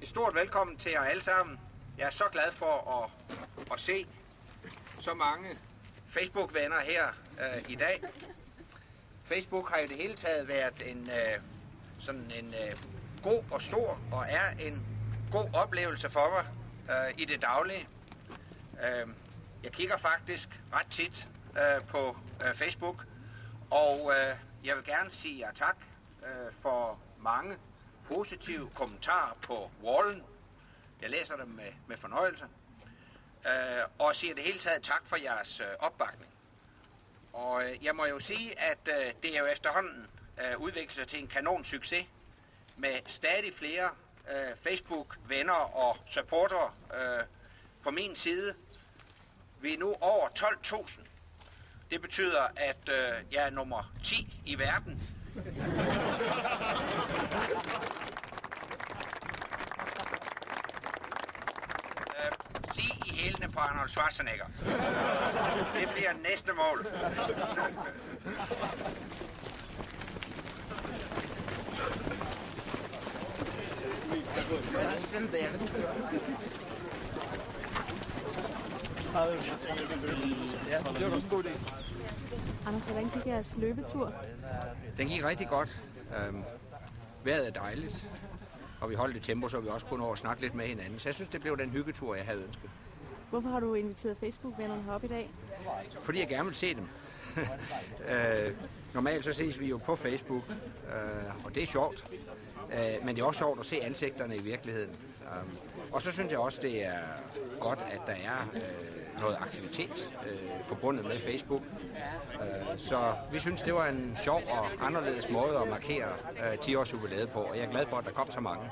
Et stort velkommen til jer alle sammen. Jeg er så glad for at se så mange Facebook-venner her i dag. Facebook har i det hele taget været en god og stor og er en god oplevelse for mig i det daglige. Jeg kigger faktisk ret tit på Facebook, og jeg vil gerne sige jer tak for mange positive kommentarer på wallen. Jeg læser dem med fornøjelse. Og siger det hele taget tak for jeres opbakning. Og jeg må jo sige, at det er jo efterhånden udviklet sig til en kanon succes med stadig flere Facebook-venner og supportere på min side. Vi er nu over 12.000. Det betyder, at jeg er nummer 10 i verden. Lige i hælene på Arnold Schwarzenegger. Det bliver næste mål. Ja, det var også en god idé. Anders, hvordan gik jeres løbetur? Den gik rigtig godt. Vejret er dejligt, og vi holdt et tempo, så vi også kunne nå at snakke lidt med hinanden. Så jeg synes, det blev den hyggetur, jeg havde ønsket. Hvorfor har du inviteret Facebook-vennerne herop i dag? Fordi jeg gerne vil se dem. Normalt så ses vi jo på Facebook, og det er sjovt. Men det er også sjovt at se ansigterne i virkeligheden. Og så synes jeg også, det er godt, at der er noget aktivitet forbundet med Facebook. Så vi synes, det var en sjov og anderledes måde at markere 10-års jubilæet på, og jeg er glad for, at der kom så mange.